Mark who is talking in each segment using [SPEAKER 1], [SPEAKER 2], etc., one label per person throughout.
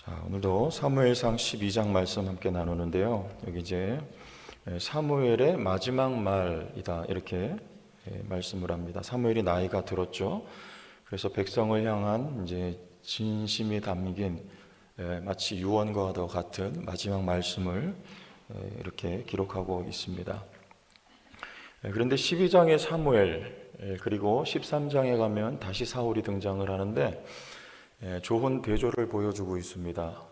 [SPEAKER 1] 자, 오늘도 사무엘상 12장 말씀 함께 나누는데요. 여기 이제 사무엘의 마지막 말이다 이렇게 말씀을 합니다. 사무엘이 나이가 들었죠. 그래서 백성을 향한 이제 진심이 담긴 마치 유언과도 같은 마지막 말씀을 이렇게 기록하고 있습니다. 그런데 12장의 사무엘 그리고 13장에 가면 다시 사울이 등장을 하는데 좋은 대조를 보여주고 있습니다.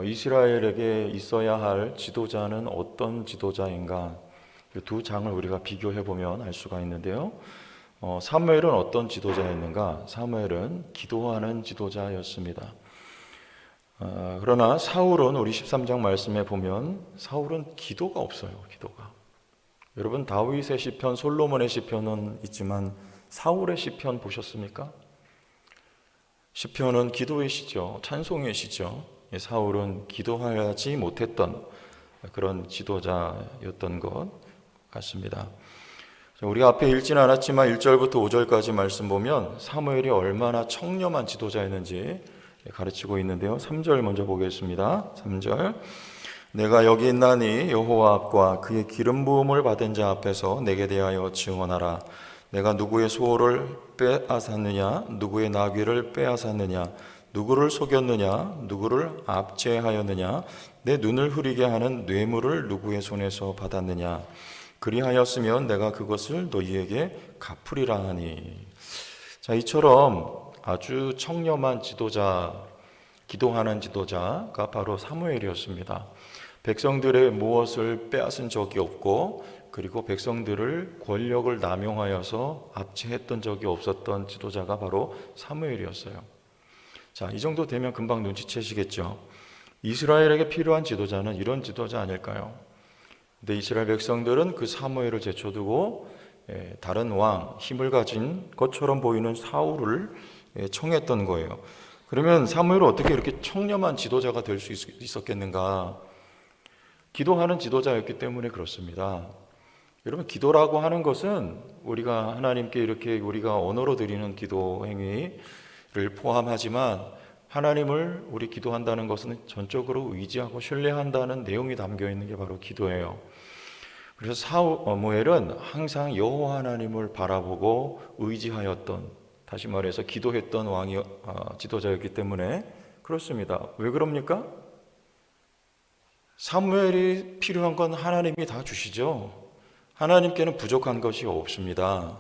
[SPEAKER 1] 이스라엘에게 있어야 할 지도자는 어떤 지도자인가? 두 장을 우리가 비교해 보면 알 수가 있는데요. 사무엘은 어떤 지도자였는가? 사무엘은 기도하는 지도자였습니다. 그러나 사울은 우리 13장 말씀에 보면 사울은 기도가 없어요. 기도가. 여러분 다윗의 시편, 솔로몬의 시편은 있지만 사울의 시편 보셨습니까? 시편은 기도의 시죠. 찬송의 시죠. 사울은 기도하지 못했던 그런 지도자였던 것 같습니다. 우리가 앞에 읽지는 않았지만 1절부터 5절까지 말씀 보면 사무엘이 얼마나 청렴한 지도자였는지 가르치고 있는데요. 3절 먼저 보겠습니다. 3절 내가 여기 있나니 여호와 앞과 그의 기름 부음을 받은 자 앞에서 내게 대하여 증언하라. 내가 누구의 소를 빼앗았느냐, 누구의 나귀를 빼앗았느냐, 누구를 속였느냐, 누구를 압제하였느냐, 내 눈을 흐리게 하는 뇌물을 누구의 손에서 받았느냐. 그리하였으면 내가 그것을 너희에게 갚으리라 하니. 자, 이처럼 아주 청렴한 지도자, 기도하는 지도자가 바로 사무엘이었습니다. 백성들의 무엇을 빼앗은 적이 없고 그리고 백성들을 권력을 남용하여서 압제했던 적이 없었던 지도자가 바로 사무엘이었어요. 자, 이 정도 되면 금방 눈치채시겠죠. 이스라엘에게 필요한 지도자는 이런 지도자 아닐까요? 근데 이스라엘 백성들은 그 사무엘을 제쳐두고 다른 왕, 힘을 가진 것처럼 보이는 사울을 청했던 거예요. 그러면 사무엘은 어떻게 이렇게 청렴한 지도자가 될 수 있었겠는가? 기도하는 지도자였기 때문에 그렇습니다. 여러분, 기도라고 하는 것은 우리가 하나님께 이렇게 우리가 언어로 드리는 기도 행위를 포함하지만 하나님을 우리 기도한다는 것은 전적으로 의지하고 신뢰한다는 내용이 담겨 있는 게 바로 기도예요. 그래서 사무엘은 항상 여호와 하나님을 바라보고 의지하였던, 다시 말해서 기도했던 왕이 지도자였기 때문에 그렇습니다. 왜 그럽니까? 사무엘이 필요한 건 하나님이 다 주시죠. 하나님께는 부족한 것이 없습니다.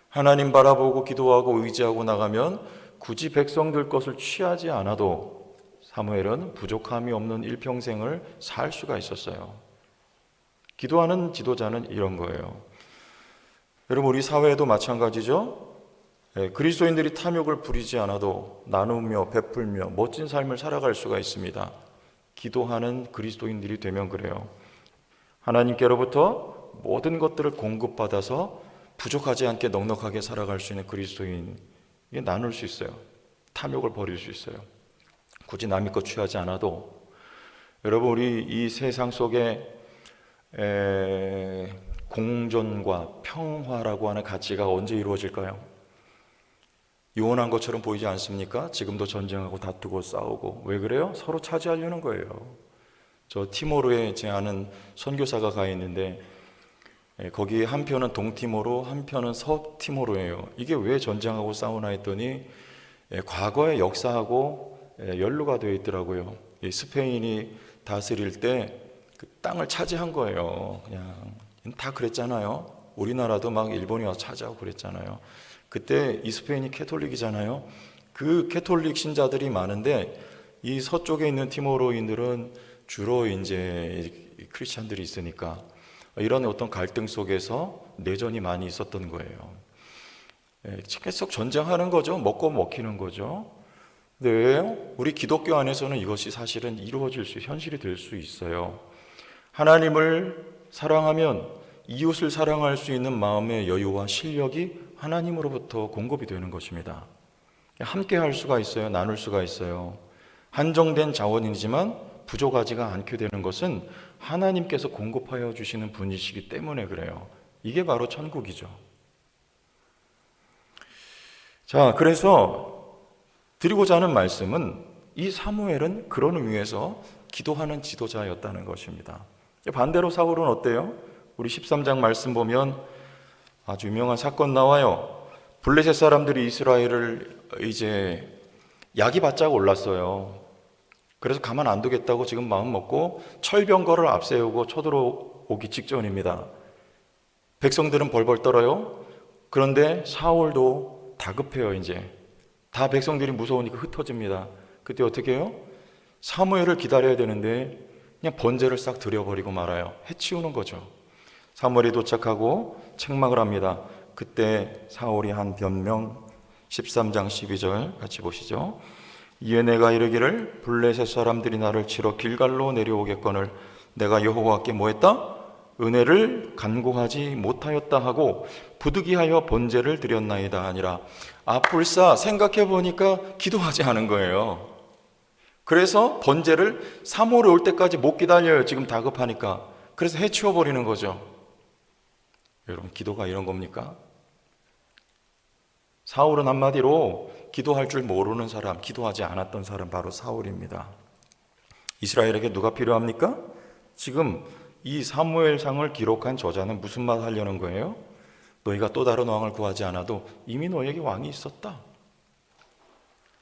[SPEAKER 1] 하나님 바라보고 기도하고 의지하고 나가면 굳이 백성들 것을 취하지 않아도 사무엘은 부족함이 없는 일평생을 살 수가 있었어요. 기도하는 지도자는 이런 거예요. 여러분, 우리 사회에도 마찬가지죠. 그리스도인들이 탐욕을 부리지 않아도 나누며 베풀며 멋진 삶을 살아갈 수가 있습니다. 기도하는 그리스도인들이 되면 그래요. 하나님께로부터 모든 것들을 공급받아서 부족하지 않게 넉넉하게 살아갈 수 있는 그리스도인, 이게 나눌 수 있어요. 탐욕을 버릴 수 있어요. 굳이 남의 것 취하지 않아도. 여러분, 우리 이 세상 속에 공존과 평화라고 하는 가치가 언제 이루어질까요? 유언한 것처럼 보이지 않습니까? 지금도 전쟁하고 다투고 싸우고. 왜 그래요? 서로 차지하려는 거예요. 저 티모르에 제 아는 선교사가 가 있는데 거기 한 편은 동티모르, 한 편은 서티모르예요. 이게 왜 전쟁하고 싸우나 했더니 과거의 역사하고 연루가 되어 있더라고요. 스페인이 다스릴 때 그 땅을 차지한 거예요. 그냥 다 그랬잖아요. 우리나라도 막 일본이 와서 차지하고 그랬잖아요. 그때 이 스페인이 캐톨릭이잖아요. 그 캐톨릭 신자들이 많은데 이 서쪽에 있는 티모르인들은 주로 이제 크리스찬들이 있으니까 이런 어떤 갈등 속에서 내전이 많이 있었던 거예요. 계속 전쟁하는 거죠. 먹고 먹히는 거죠. 근데 왜요? 우리 기독교 안에서는 이것이 사실은 이루어질 수, 현실이 될 수 있어요. 하나님을 사랑하면 이웃을 사랑할 수 있는 마음의 여유와 실력이 하나님으로부터 공급이 되는 것입니다. 함께 할 수가 있어요. 나눌 수가 있어요. 한정된 자원이지만 부족하지가 않게 되는 것은 하나님께서 공급하여 주시는 분이시기 때문에 그래요. 이게 바로 천국이죠. 자, 그래서 드리고자 하는 말씀은 이 사무엘은 그런 의미에서 기도하는 지도자였다는 것입니다. 반대로 사울은 어때요? 우리 13장 말씀 보면 아주 유명한 사건 나와요. 블레셋 사람들이 이스라엘을 이제 약이 바짝 올랐어요. 그래서 가만 안 두겠다고 지금 마음 먹고 철병거를 앞세우고 쳐들어오기 직전입니다. 백성들은 벌벌 떨어요. 그런데 사울도 다급해요. 이제 다 백성들이 무서우니까 흩어집니다. 그때 어떻게 해요? 사무엘을 기다려야 되는데 그냥 번제를 싹 들여버리고 말아요. 해치우는 거죠. 사무엘이 도착하고 책망을 합니다. 그때 사울이 한 변명 13장 12절 같이 보시죠. 이에 내가 이르기를 블레셋 사람들이 나를 치러 길갈로 내려오겠거늘 내가 여호와께 뭐했다? 은혜를 간구하지 못하였다 하고 부득이하여 번제를 드렸나이다 아니라 불사 생각해 보니까 기도하지 않은 거예요. 그래서 번제를 사무엘이 올 때까지 못 기다려요. 지금 다급하니까. 그래서 해치워 버리는 거죠. 여러분, 기도가 이런 겁니까? 사울은 한마디로 기도할 줄 모르는 사람, 기도하지 않았던 사람, 바로 사울입니다. 이스라엘에게 누가 필요합니까? 지금 이 사무엘상을 기록한 저자는 무슨 말 하려는 거예요? 너희가 또 다른 왕을 구하지 않아도 이미 너희에게 왕이 있었다.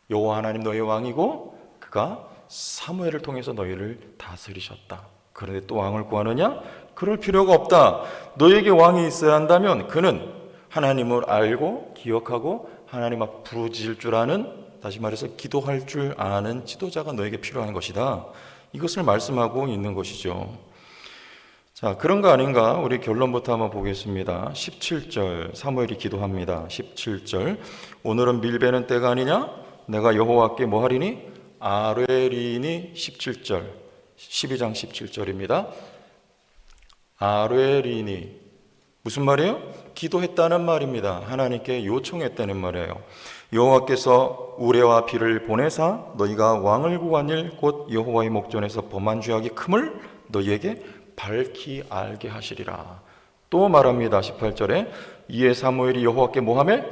[SPEAKER 1] 여호와 하나님 너희의 왕이고 그가 사무엘을 통해서 너희를 다스리셨다. 그런데 또 왕을 구하느냐? 그럴 필요가 없다. 너희에게 왕이 있어야 한다면 그는 하나님을 알고 기억하고 하나님 앞 부르짖을 줄 아는, 다시 말해서 기도할 줄 아는 지도자가 너에게 필요한 것이다. 이것을 말씀하고 있는 것이죠. 자, 그런 거 아닌가? 우리 결론부터 한번 보겠습니다. 17절 사무엘이 기도합니다. 17절 오늘은 밀베는 때가 아니냐? 내가 여호와께 뭐 하리니? 아뢰리니. 17절 12장 17절입니다. 아뢰리니 무슨 말이에요? 기도했다는 말입니다. 하나님께 요청했다는 말이에요. 여호와께서 우레와 비를 보내사 너희가 왕을 구한 일 곧 여호와의 목전에서 범한 죄악이 큼을 너희에게 밝히 알게 하시리라. 또 말합니다. 18절에 이에 사무엘이 여호와께 뭐하매?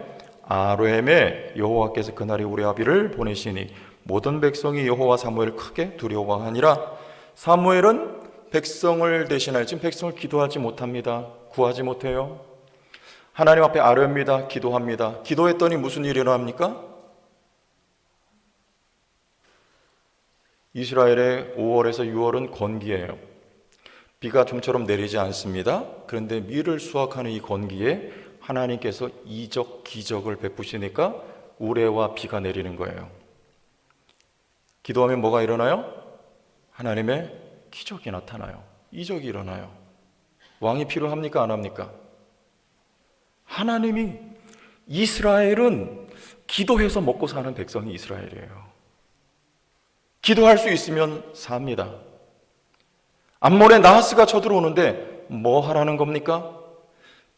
[SPEAKER 1] 아뢰매 여호와께서 그날에 우레와 비를 보내시니 모든 백성이 여호와 사무엘을 크게 두려워하니라. 사무엘은 백성을 대신할, 지금 백성을 기도하지 못합니다. 구하지 못해요. 하나님 앞에 아뢰입니다. 기도합니다. 기도했더니 무슨 일이 일어납니까? 이스라엘의 5월에서 6월은 건기예요. 비가 좀처럼 내리지 않습니다. 그런데 밀을 수확하는 이 건기에 하나님께서 이적 기적을 베푸시니까 우레와 비가 내리는 거예요. 기도하면 뭐가 일어나요? 하나님의 기적이 나타나요. 이적이 일어나요. 왕이 필요합니까? 안 합니까? 하나님이, 이스라엘은 기도해서 먹고 사는 백성이 이스라엘이에요. 기도할 수 있으면 삽니다. 암몬의 나하스가 쳐들어오는데 뭐 하라는 겁니까?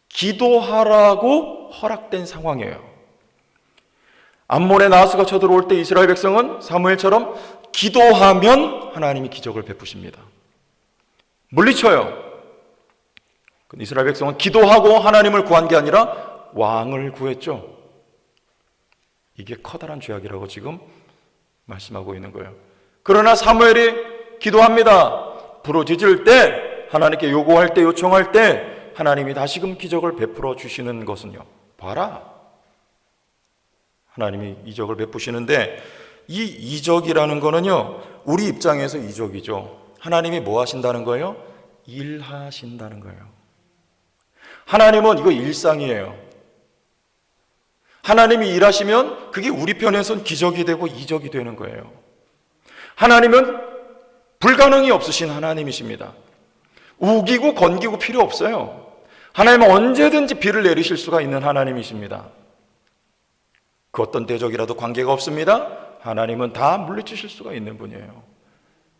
[SPEAKER 1] 기도하라고 허락된 상황이에요. 암몬의 나하스가 쳐들어올 때 이스라엘 백성은 사무엘처럼 기도하면 하나님이 기적을 베푸십니다. 물리쳐요. 이스라엘 백성은 기도하고 하나님을 구한 게 아니라 왕을 구했죠. 이게 커다란 죄악이라고 지금 말씀하고 있는 거예요. 그러나 사무엘이 기도합니다. 부르짖을 때, 하나님께 요구할 때, 요청할 때 하나님이 다시금 기적을 베풀어 주시는 것은요, 봐라, 하나님이 이적을 베푸시는데, 이 이적이라는 거는요 우리 입장에서 이적이죠. 하나님이 뭐 하신다는 거예요? 일하신다는 거예요. 하나님은 이거 일상이에요. 하나님이 일하시면 그게 우리 편에선 기적이 되고 이적이 되는 거예요. 하나님은 불가능이 없으신 하나님이십니다. 우기고 건기고 필요 없어요. 하나님은 언제든지 비를 내리실 수가 있는 하나님이십니다. 그 어떤 대적이라도 관계가 없습니다. 하나님은 다 물리치실 수가 있는 분이에요.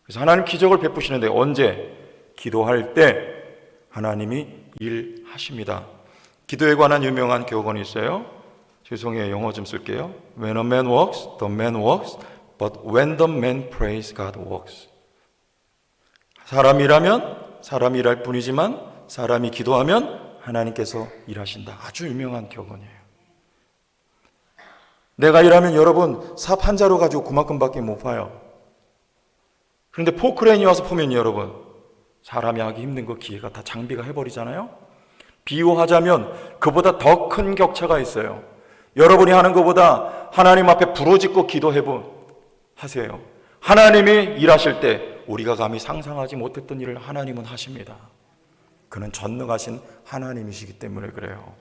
[SPEAKER 1] 그래서 하나님 기적을 베푸시는데 언제? 기도할 때 하나님이 일하십니다. 기도에 관한 유명한 격언이 있어요. 죄송해요, 영어 좀 쓸게요. When a man walks, the man walks. But when the man prays, God walks. 사람이 일하면 사람이 일할 뿐이지만 사람이 기도하면 하나님께서 일하신다. 아주 유명한 격언이에요. 내가 일하면 여러분 삽 한 자루 가지고 그만큼밖에 못 봐요. 그런데 포크레인이 와서 보면요, 여러분, 사람이 하기 힘든 거 기계가 다 장비가 해버리잖아요. 비유하자면 그보다 더 큰 격차가 있어요. 여러분이 하는 것보다 하나님 앞에 부르짖고 하세요. 하나님이 일하실 때 우리가 감히 상상하지 못했던 일을 하나님은 하십니다. 그는 전능하신 하나님이시기 때문에 그래요.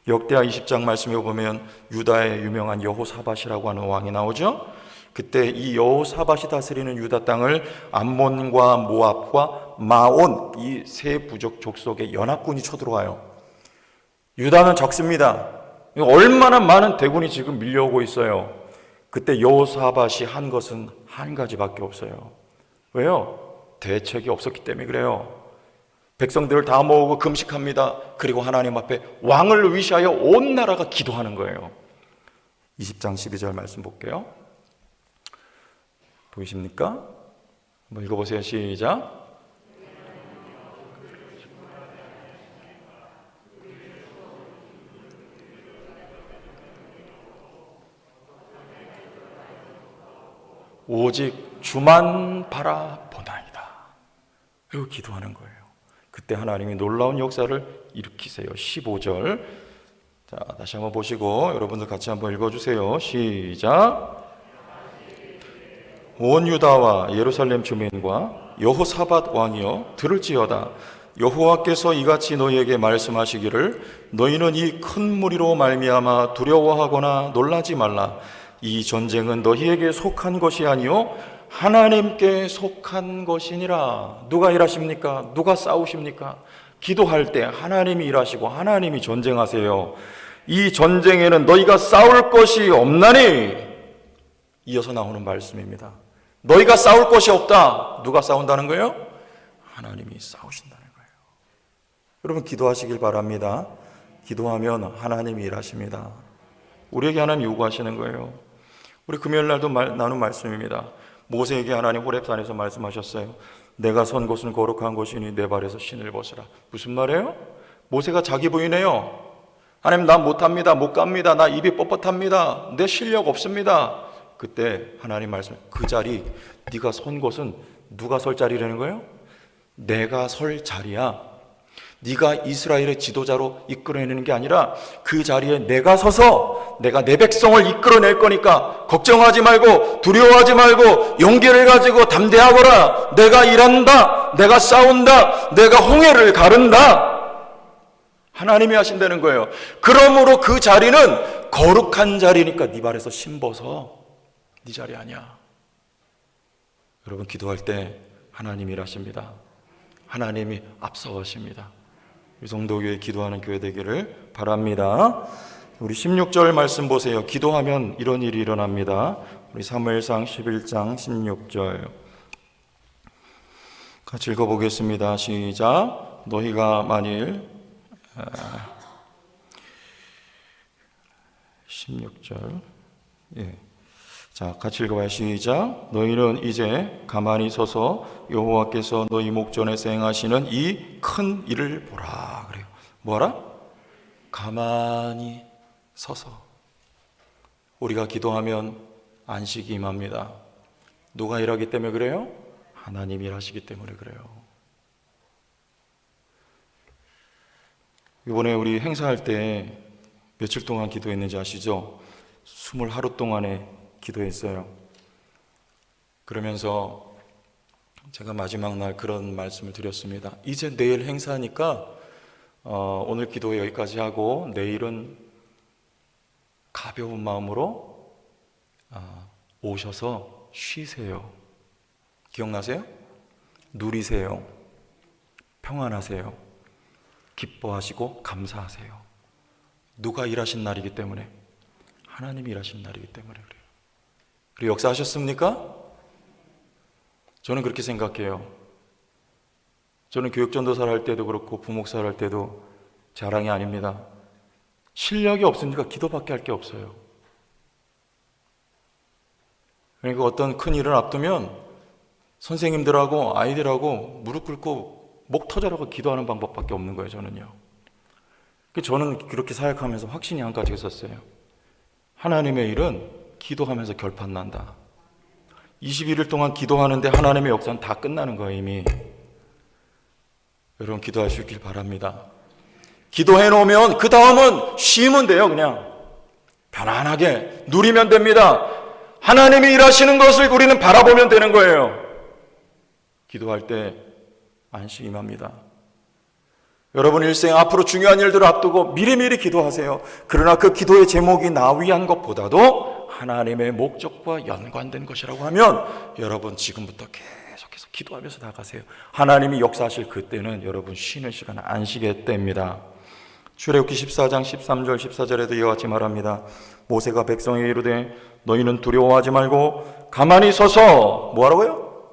[SPEAKER 1] 역대하 20장 말씀에 보면 유다의 유명한 여호사밧이라고 하는 왕이 나오죠. 그때 이 여호사밧이 다스리는 유다 땅을 암몬과 모압과 마온 이 세 부족 족속의 연합군이 쳐들어와요. 유다는 적습니다. 얼마나 많은 대군이 지금 밀려오고 있어요. 그때 여호사밧이 한 것은 한 가지밖에 없어요. 왜요? 대책이 없었기 때문에 그래요. 백성들을 다 모으고 금식합니다. 그리고 하나님 앞에 왕을 위시하여 온 나라가 기도하는 거예요. 20장 12절 말씀 볼게요. 보이십니까? 한번 읽어보세요. 시작. 오직 주만 바라보나이다. 그리고 기도하는 거예요. 그때 하나님이 놀라운 역사를 일으키세요. 15절. 자, 다시 한번 보시고 여러분들 같이 한번 읽어주세요. 시작. 온 유다와 예루살렘 주민과 여호사밧 왕이여 들을지어다. 여호와께서 이같이 너희에게 말씀하시기를 너희는 이 큰 무리로 말미암아 두려워하거나 놀라지 말라. 이 전쟁은 너희에게 속한 것이 아니요 하나님께 속한 것이니라. 누가 일하십니까? 누가 싸우십니까? 기도할 때 하나님이 일하시고 하나님이 전쟁하세요. 이 전쟁에는 너희가 싸울 것이 없나니. 이어서 나오는 말씀입니다. 너희가 싸울 것이 없다. 누가 싸운다는 거예요? 하나님이 싸우신다는 거예요. 여러분 기도하시길 바랍니다. 기도하면 하나님이 일하십니다. 우리에게 하나님 요구하시는 거예요. 우리 금요일 날도 나눈 말씀입니다. 모세에게 하나님 호렙산에서 말씀하셨어요. 내가 선 곳은 거룩한 곳이니 내 발에서 신을 벗으라. 무슨 말이에요? 모세가 자기 부인해요. 하나님 나 못합니다. 못 갑니다. 나 입이 뻣뻣합니다. 내 실력 없습니다. 그때 하나님 말씀, 그 자리 네가 선 곳은 누가 설 자리라는 거예요? 내가 설 자리야. 네가 이스라엘의 지도자로 이끌어내는 게 아니라 그 자리에 내가 서서 내가 내 백성을 이끌어낼 거니까 걱정하지 말고 두려워하지 말고 용기를 가지고 담대하거라. 내가 일한다. 내가 싸운다. 내가 홍해를 가른다. 하나님이 하신다는 거예요. 그러므로 그 자리는 거룩한 자리니까 네 발에서 신 벗어. 네 자리 아니야. 여러분 기도할 때 하나님이 일하십니다. 하나님이 앞서가십니다. 우리 성도교회 기도하는 교회 되기를 바랍니다. 우리 16절 말씀 보세요. 기도하면 이런 일이 일어납니다. 우리 사무엘상 11장 16절 같이 읽어보겠습니다. 시작. 너희가 만일 16절 자, 같이 읽어봐요. 시작. 너희는 이제 가만히 서서 여호와께서 너희 목전에서 행하시는 이 큰 일을 보라. 그래요. 뭐라? 가만히 서서. 우리가 기도하면 안식이 임합니다. 누가 일하기 때문에 그래요? 하나님이 일하시기 때문에 그래요. 이번에 우리 행사할 때 며칠 동안 기도했는지 아시죠? 20하루 동안에 기도했어요. 그러면서 제가 마지막 날 그런 말씀을 드렸습니다. 이제 내일 행사니까 오늘 기도 여기까지 하고 내일은 가벼운 마음으로 오셔서 쉬세요. 기억나세요? 누리세요. 평안하세요. 기뻐하시고 감사하세요. 누가 일하신 날이기 때문에? 하나님이 일하신 날이기 때문에 그래요. 그리고 역사하셨습니까? 저는 그렇게 생각해요. 저는 교육전도사를 할 때도 그렇고 부목사를 할 때도 자랑이 아닙니다. 실력이 없으니까 기도밖에 할 게 없어요. 그러니까 어떤 큰 일을 앞두면 선생님들하고 아이들하고 무릎 꿇고 목 터져라고 기도하는 방법밖에 없는 거예요. 저는요. 저는 그렇게 사역하면서 확신이 한 가지가 있었어요. 하나님의 일은 기도하면서 결판난다. 21일 동안 기도하는데 하나님의 역사는 다 끝나는 거예요, 이미. 여러분 기도할 수 있길 바랍니다. 기도해 놓으면 그 다음은 쉬면 돼요. 그냥 편안하게 누리면 됩니다. 하나님이 일하시는 것을 우리는 바라보면 되는 거예요. 기도할 때 안식이 임합니다. 여러분 일생 앞으로 중요한 일들을 앞두고 미리미리 기도하세요. 그러나 그 기도의 제목이 나 위한 것보다도 하나님의 목적과 연관된 것이라고 하면 여러분 지금부터 계속해서 기도하면서 나가세요. 하나님이 역사하실 그때는 여러분 쉬는 시간 안식의 때입니다. 출애굽기 14장 13절 14절에도 이와 같이 말합니다. 모세가 백성에게 이르되 너희는 두려워하지 말고 가만히 서서 뭐하라고요?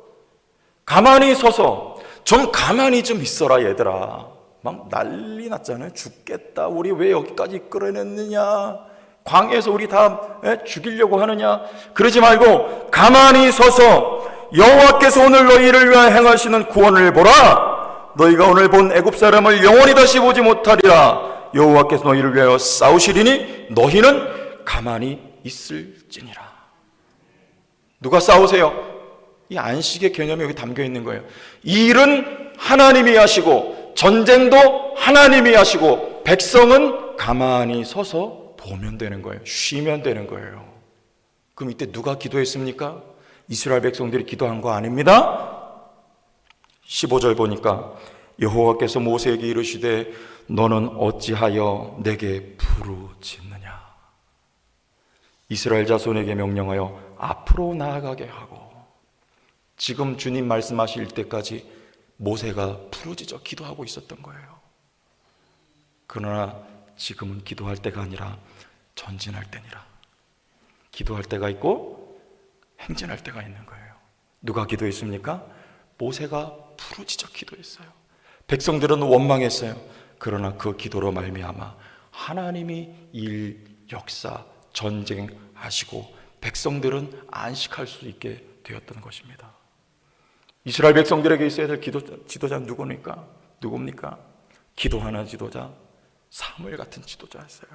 [SPEAKER 1] 가만히 서서 좀 가만히 좀 있어라 얘들아. 막 난리 났잖아요. 죽겠다. 우리 왜 여기까지 끌어냈느냐. 광야에서 우리 다 죽이려고 하느냐. 그러지 말고 가만히 서서 여호와께서 오늘 너희를 위하여 행하시는 구원을 보라. 너희가 오늘 본 애굽 사람을 영원히 다시 보지 못하리라. 여호와께서 너희를 위하여 싸우시리니 너희는 가만히 있을지니라. 누가 싸우세요? 이 안식의 개념이 여기 담겨 있는 거예요. 이 일은 하나님이 하시고 전쟁도 하나님이 하시고 백성은 가만히 서서 보면 되는 거예요. 쉬면 되는 거예요. 그럼 이때 누가 기도했습니까? 이스라엘 백성들이 기도한 거 아닙니다. 15절 보니까 여호와께서 모세에게 이르시되 너는 어찌하여 내게 부르짖느냐. 이스라엘 자손에게 명령하여 앞으로 나아가게 하고. 지금 주님 말씀하실 때까지 모세가 부르짖어 기도하고 있었던 거예요. 그러나 지금은 기도할 때가 아니라 전진할 때니라. 기도할 때가 있고 행진할 때가 있는 거예요. 누가 기도했습니까? 모세가 부르짖어 기도했어요. 백성들은 원망했어요. 그러나 그 기도로 말미암아 하나님이 일, 역사, 전쟁하시고 백성들은 안식할 수 있게 되었던 것입니다. 이스라엘 백성들에게 있어야 될 지도자는 누굽니까? 기도하는 지도자, 사무엘 같은 지도자였어요.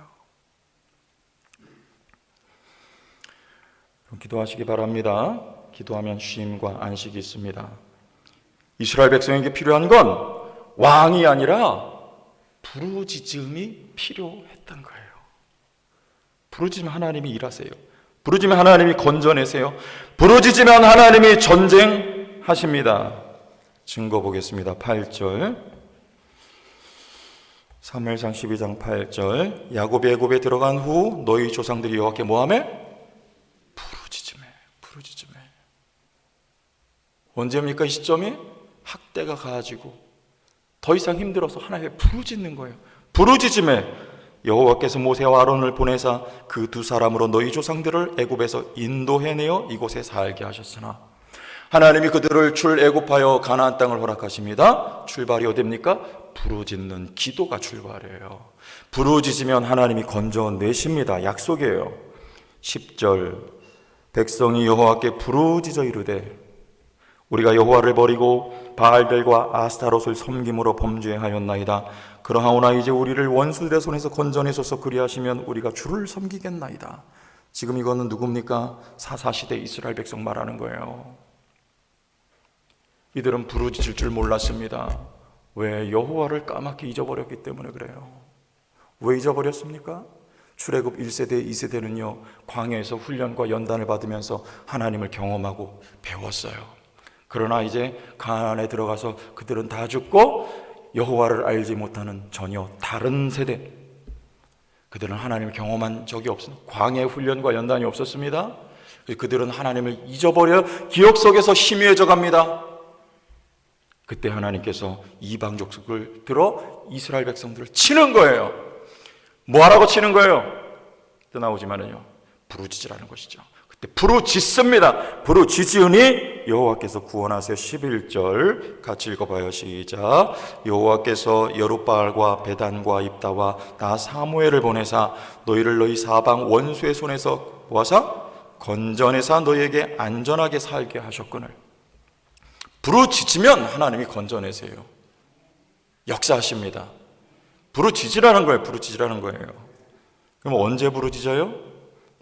[SPEAKER 1] 기도하시기 바랍니다. 기도하면 쉼과 안식이 있습니다. 이스라엘 백성에게 필요한 건 왕이 아니라 부르짖음이 필요했던 거예요. 부르짖으면 하나님이 일하세요. 부르짖으면 하나님이 건져내세요. 부르짖으면 하나님이 전쟁하십니다. 증거 보겠습니다. 8절 사무엘상 12장 8절 야곱이 애굽에 들어간 후 너희 조상들이 여호와께 뭐하매? 부르짖음에. 언제입니까? 이 시점이? 학대가 가해지고 더 이상 힘들어서 하나님께 부르짖는 거예요. 부르짖음에 여호와께서 모세와 아론을 보내사 그 두 사람으로 너희 조상들을 애굽에서 인도해내어 이곳에 살게 하셨으나 하나님이 그들을 출애굽하여 가나안 땅을 허락하십니다. 출발이 어디입니까? 부르짖는 기도가 출발이에요. 부르짖으면 하나님이 건져내십니다. 약속이에요. 10절 백성이 여호와께 부르짖어 이르되 우리가 여호와를 버리고 바알들과 아스타롯을 섬김으로 범죄하였나이다. 그러하오나 이제 우리를 원수들의 손에서 건져내소서. 그리하시면 우리가 주를 섬기겠나이다. 지금 이거는 누굽니까? 사사시대 이스라엘 백성 말하는 거예요. 이들은 부르짖을 줄 몰랐습니다. 왜? 여호와를 까맣게 잊어버렸기 때문에 그래요. 왜 잊어버렸습니까? 출애굽 1세대, 2세대는요 광야에서 훈련과 연단을 받으면서 하나님을 경험하고 배웠어요. 그러나 이제 가나안에 들어가서 그들은 다 죽고 여호와를 알지 못하는 전혀 다른 세대, 그들은 하나님을 경험한 적이 없습니다. 광야의 훈련과 연단이 없었습니다. 그들은 하나님을 잊어버려 기억 속에서 희미해져 갑니다. 그때 하나님께서 이방 족속을 들어 이스라엘 백성들을 치는 거예요. 뭐하라고 치는 거예요? 또 나오지만은요 부르짖으라는 것이죠. 그때 부르짖습니다. 부르짖으니 여호와께서 구원하세요. 11절 같이 읽어봐요. 시작. 여호와께서 여룻바알과 베단과 입다와 나 사무엘을 보내사 너희를 너희 사방 원수의 손에서 모아사 건져내사 너희에게 안전하게 살게 하셨거늘. 부르짖으면 하나님이 건져내세요. 역사하십니다. 부르짖으라는 거예요. 부르짖으라는 거예요. 그럼 언제 부르짖어요?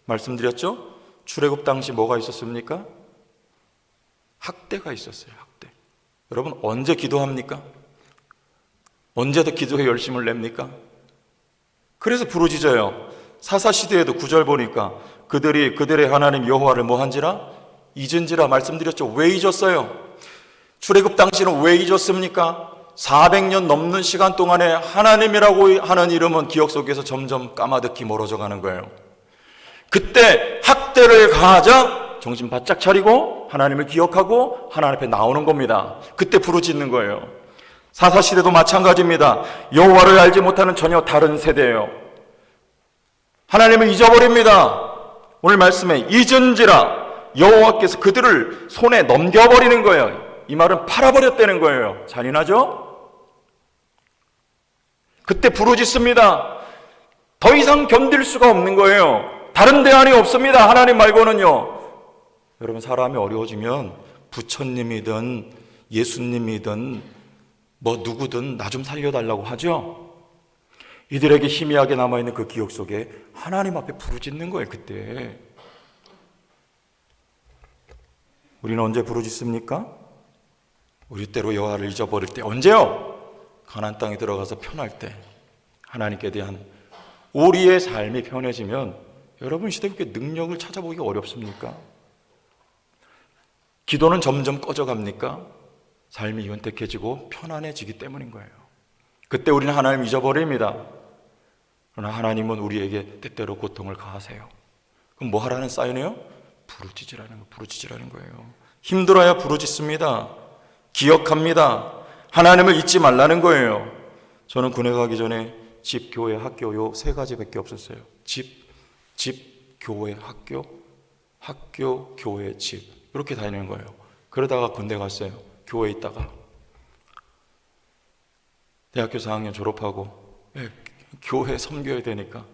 [SPEAKER 1] 말씀드렸죠? 출애굽 당시 뭐가 있었습니까? 학대가 있었어요. 학대. 여러분 언제 기도합니까? 언제 더 기도에 열심을 냅니까? 그래서 부르짖어요. 사사시대에도 9절 보니까 그들의 하나님 여호와를 뭐한지라? 잊은지라 말씀드렸죠. 왜 잊었어요? 출애굽 당시는 왜 잊었습니까? 400년 넘는 시간 동안에 하나님이라고 하는 이름은 기억 속에서 점점 까마득히 멀어져 가는 거예요. 그때 학대를 가하자 정신 바짝 차리고 하나님을 기억하고 하나님 앞에 나오는 겁니다. 그때 부르짖는 거예요. 사사시대도 마찬가지입니다. 여호와를 알지 못하는 전혀 다른 세대예요. 하나님을 잊어버립니다. 오늘 말씀에 잊은지라 여호와께서 그들을 손에 넘겨버리는 거예요. 이 말은 팔아버렸다는 거예요. 잔인하죠? 그때 부르짖습니다. 더 이상 견딜 수가 없는 거예요. 다른 대안이 없습니다. 하나님 말고는요. 여러분 사람이 어려워지면 부처님이든 예수님이든 뭐 누구든 나 좀 살려달라고 하죠. 이들에게 희미하게 남아있는 그 기억 속에 하나님 앞에 부르짖는 거예요. 그때 우리는 언제 부르짖습니까? 우리 때로 여호와를 잊어버릴 때. 언제요? 가나안 땅에 들어가서 편할 때. 하나님께 대한 우리의 삶이 편해지면 여러분 시대 그렇게 능력을 찾아보기가 어렵습니까? 기도는 점점 꺼져갑니까? 삶이 윤택해지고 편안해지기 때문인 거예요. 그때 우리는 하나님 잊어버립니다. 그러나 하나님은 우리에게 때때로 고통을 가하세요. 그럼 뭐 하라는 사인이에요? 부르짖으라는 거예요. 힘들어야 부르짖습니다. 기억합니다. 하나님을 잊지 말라는 거예요. 저는 군에 가기 전에 집, 교회, 학교 요 세 가지밖에 없었어요. 집, 교회, 학교, 교회, 집 이렇게 다니는 거예요. 그러다가 군대 갔어요. 교회에 있다가 대학교 4학년 졸업하고 교회 섬겨야 되니까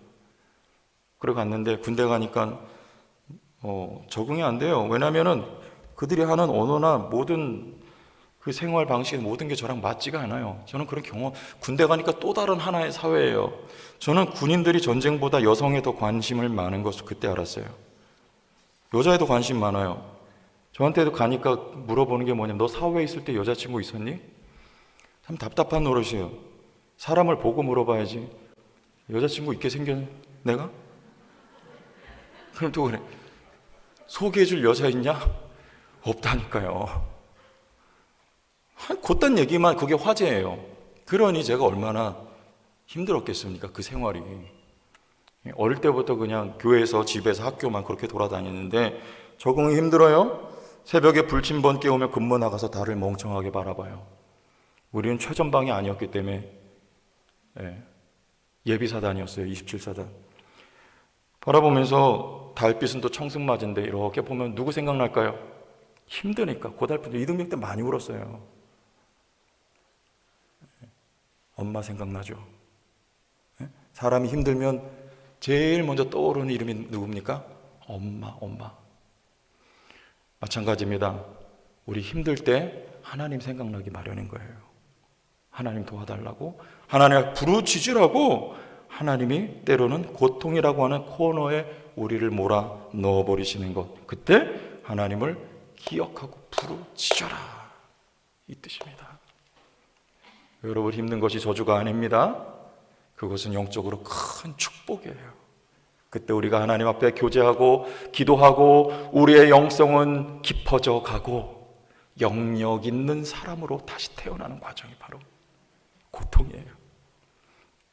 [SPEAKER 1] 그래 갔는데 군대 가니까 적응이 안 돼요. 왜냐하면은 그들이 하는 언어나 모든 그 생활 방식 모든 게 저랑 맞지가 않아요. 저는 그런 경험, 군대 가니까 또 다른 하나의 사회예요. 저는 군인들이 전쟁보다 여성에 더 관심을 많은 것을 그때 알았어요. 여자에도 관심 많아요. 저한테도 가니까 물어보는 게 뭐냐면 너 사회에 있을 때 여자친구 있었니? 참 답답한 노릇이에요. 사람을 보고 물어봐야지. 여자친구 있게 생겼 내가? 그럼 또 그래. 소개해줄 여자 있냐? 없다니까요. 곧단 얘기만 그게 화제예요. 그러니 제가 얼마나 힘들었겠습니까? 그 생활이. 어릴 때부터 그냥 교회에서 집에서 학교만 그렇게 돌아다녔는데 적응이 힘들어요. 새벽에 불침번 깨우면 근무 나가서 달을 멍청하게 바라봐요. 우리는 최전방이 아니었기 때문에 예비사단이었어요. 27사단. 바라보면서 달빛은 또 청승맞은데 이렇게 보면 누구 생각날까요? 힘드니까. 고달프죠. 이등병 때 많이 울었어요. 엄마 생각나죠. 사람이 힘들면 제일 먼저 떠오르는 이름이 누굽니까? 엄마. 마찬가지입니다. 우리 힘들 때 하나님 생각나기 마련인 거예요. 하나님 도와달라고, 하나님 부르짖으라고 하나님이 때로는 고통이라고 하는 코너에 우리를 몰아 넣어버리시는 것. 그때 하나님을 기억하고 부르짖어라 이 뜻입니다. 여러분 힘든 것이 저주가 아닙니다. 그것은 영적으로 큰 축복이에요. 그때 우리가 하나님 앞에 교제하고 기도하고 우리의 영성은 깊어져 가고 영역 있는 사람으로 다시 태어나는 과정이 바로 고통이에요.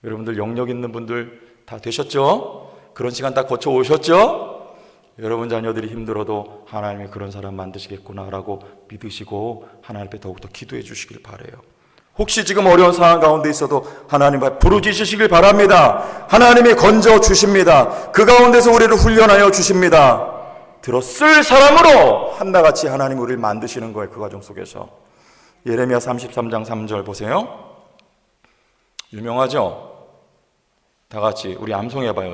[SPEAKER 1] 여러분들 영역 있는 분들 다 되셨죠? 그런 시간 다 거쳐 오셨죠? 여러분 자녀들이 힘들어도 하나님이 그런 사람 만드시겠구나라고 믿으시고 하나님 앞에 더욱더 기도해 주시길 바라요. 혹시 지금 어려운 상황 가운데 있어도 하나님 앞에 부르짖으시길 바랍니다. 하나님이 건져 주십니다. 그 가운데서 우리를 훈련하여 주십니다. 들었을 사람으로 한나같이 하나님 우리를 만드시는 거예요. 그 과정 속에서. 예레미야 33장 3절 보세요. 유명하죠? 다 같이 우리 암송해봐요.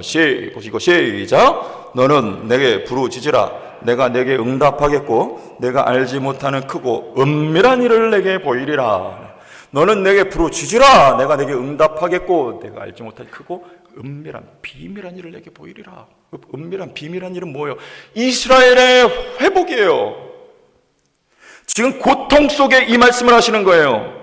[SPEAKER 1] 보시고 시작. 너는 내게 부르짖으라. 내가 내게 응답하겠고 내가 알지 못하는 크고 은밀한 일을 내게 보이리라. 너는 내게 부르짖으라. 내가 내게 응답하겠고 내가 알지 못할 크고 은밀한 비밀한 일을 내게 보이리라. 그 은밀한 비밀한 일은 뭐예요? 이스라엘의 회복이에요. 지금 고통 속에 이 말씀을 하시는 거예요.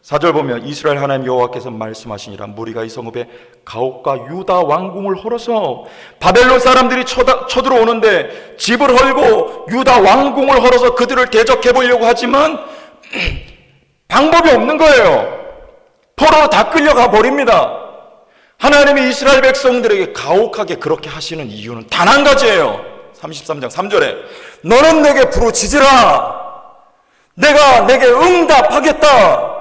[SPEAKER 1] 4절 보면 이스라엘 하나님 여호와께서 말씀하시니라 무리가 이 성읍에 가옥과 유다 왕궁을 헐어서 바벨론 사람들이 쳐들어오는데 집을 헐고 유다 왕궁을 헐어서 그들을 대적해 보려고 하지만 방법이 없는 거예요. 포로로 다 끌려가 버립니다. 하나님이 이스라엘 백성들에게 가혹하게 그렇게 하시는 이유는 단 한 가지예요. 33장 3절에 너는 내게 부르짖으라 내가 내게 응답하겠다.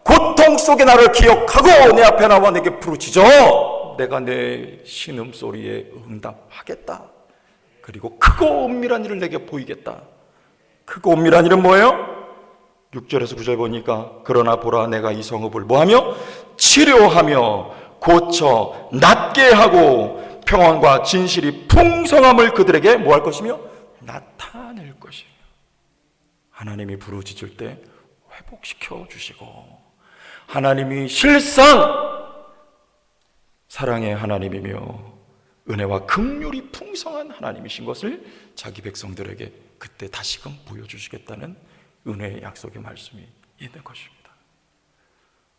[SPEAKER 1] 고통 속에 나를 기억하고 내 앞에 나와 내게 부르짖어 내가 내 신음소리에 응답하겠다. 그리고 크고 은밀한 일을 내게 보이겠다. 크고 은밀한 일은 뭐예요? 6절에서 9절 보니까 그러나 보라 내가 이 성읍을 뭐하며? 치료하며 고쳐 낫게 하고 평안과 진실이 풍성함을 그들에게 뭐할 것이며? 나타낼 것이며. 하나님이 부르짖을 때 회복시켜 주시고 하나님이 실상 사랑의 하나님이며 은혜와 긍휼이 풍성한 하나님이신 것을 자기 백성들에게 그때 다시금 보여주시겠다는 은혜의 약속의 말씀이 있는 것입니다.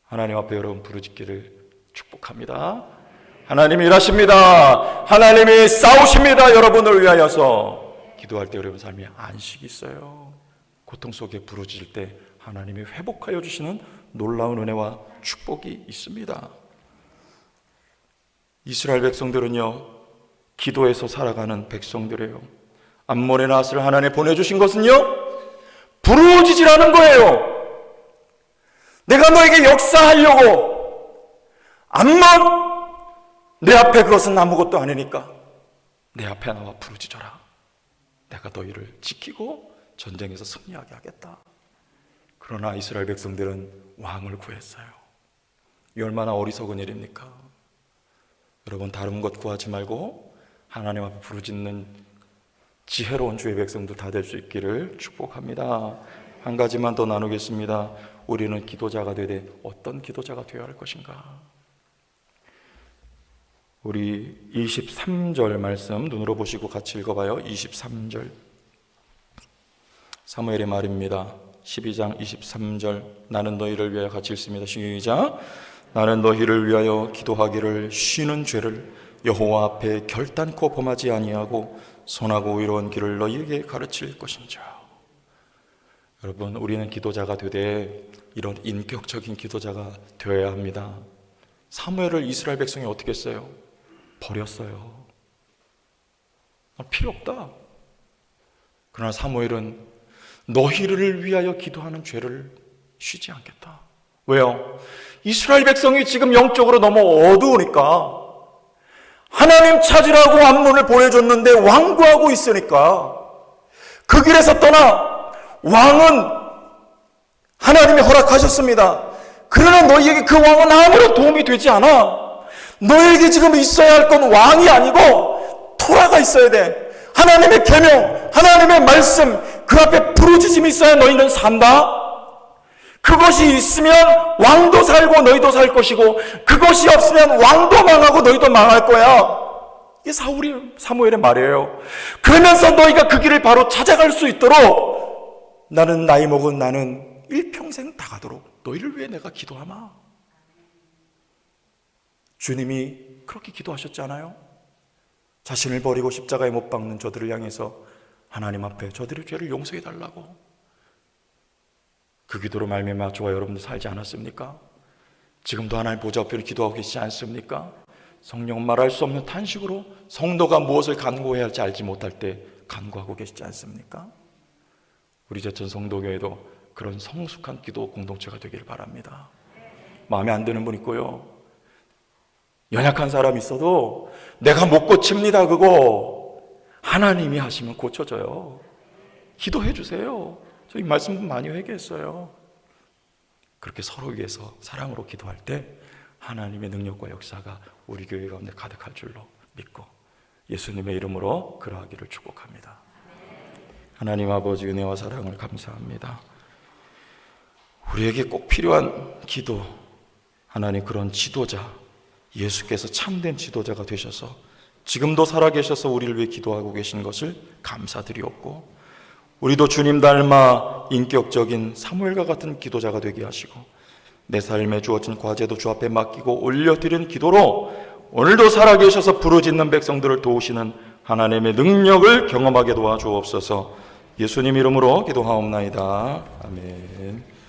[SPEAKER 1] 하나님 앞에 여러분 부르짖기를 축복합니다. 하나님이 일하십니다. 하나님이 싸우십니다. 여러분을 위하여서 기도할 때 여러분 삶에 안식이 있어요. 고통 속에 부르짖을 때 하나님이 회복하여 주시는 놀라운 은혜와 축복이 있습니다. 이스라엘 백성들은요 기도에서 살아가는 백성들이에요. 암몬의 낫을 하나님이 보내주신 것은요 부르짖으라는 거예요. 내가 너에게 역사하려고 암몬 내 앞에 그것은 아무것도 아니니까 내 앞에 나와 부르짖어라. 내가 너희를 지키고 전쟁에서 승리하게 하겠다. 그러나 이스라엘 백성들은 왕을 구했어요. 이 얼마나 어리석은 일입니까? 여러분 다른 것 구하지 말고 하나님 앞에 부르짖는 지혜로운 주의 백성들 다 될 수 있기를 축복합니다. 한 가지만 더 나누겠습니다. 우리는 기도자가 되되 어떤 기도자가 되어야 할 것인가? 우리 23절 말씀 눈으로 보시고 같이 읽어봐요. 23절 사무엘의 말입니다. 12장 23절 나는 너희를 위하여 같이 읽습니다. 시작. 나는 너희를 위하여 기도하기를 쉬는 죄를 여호와 앞에 결단코 범하지 아니하고 선하고 의로운 길을 너희에게 가르칠 것인지라. 여러분 우리는 기도자가 되되 이런 인격적인 기도자가 되어야 합니다. 사무엘을 이스라엘 백성이 어떻게 했어요? 버렸어요. 필요 없다. 그러나 사무엘은 너희를 위하여 기도하는 죄를 쉬지 않겠다. 왜요? 이스라엘 백성이 지금 영적으로 너무 어두우니까 하나님 찾으라고 암몬을 보내줬는데 완고하고 있으니까 그 길에서 떠나 왕은 하나님이 허락하셨습니다. 그러나 너희에게 그 왕은 아무런 도움이 되지 않아. 너희에게 지금 있어야 할 건 왕이 아니고 토라가 있어야 돼. 하나님의 계명, 하나님의 말씀, 그 앞에 부르짖음이 있어야 너희는 산다. 그것이 있으면 왕도 살고 너희도 살 것이고 그것이 없으면 왕도 망하고 너희도 망할 거야. 이게 사무엘의 말이에요. 그러면서 너희가 그 길을 바로 찾아갈 수 있도록 나는 나이 먹은 나는 일평생 다 가도록 너희를 위해 내가 기도하마. 주님이 그렇게 기도하셨잖아요. 자신을 버리고 십자가에 못 박는 저들을 향해서 하나님 앞에 저들의 죄를 용서해 달라고. 그 기도로 말미암아 저와 여러분도 살지 않았습니까? 지금도 하나님 보좌 앞에 기도하고 계시지 않습니까? 성령은 말할 수 없는 탄식으로 성도가 무엇을 간구해야 할지 알지 못할 때 간구하고 계시지 않습니까? 우리 제천 성도교회도 그런 성숙한 기도 공동체가 되기를 바랍니다. 마음에 안 드는 분 있고요, 연약한 사람 있어도 내가 못 고칩니다. 그거 하나님이 하시면 고쳐져요. 기도해 주세요. 저희 말씀 많이 회개했어요. 그렇게 서로 위해서 사랑으로 기도할 때 하나님의 능력과 역사가 우리 교회 가운데 가득할 줄로 믿고 예수님의 이름으로 그러하기를 축복합니다. 하나님 아버지 은혜와 사랑을 감사합니다. 우리에게 꼭 필요한 기도, 하나님 그런 지도자, 예수께서 참된 지도자가 되셔서 지금도 살아계셔서 우리를 위해 기도하고 계신 것을 감사드리옵고, 우리도 주님 닮아 인격적인 사무엘과 같은 기도자가 되게 하시고 내 삶에 주어진 과제도 주 앞에 맡기고 올려드린 기도로 오늘도 살아계셔서 부르짖는 백성들을 도우시는 하나님의 능력을 경험하게 도와주옵소서. 예수님 이름으로 기도하옵나이다. 아멘.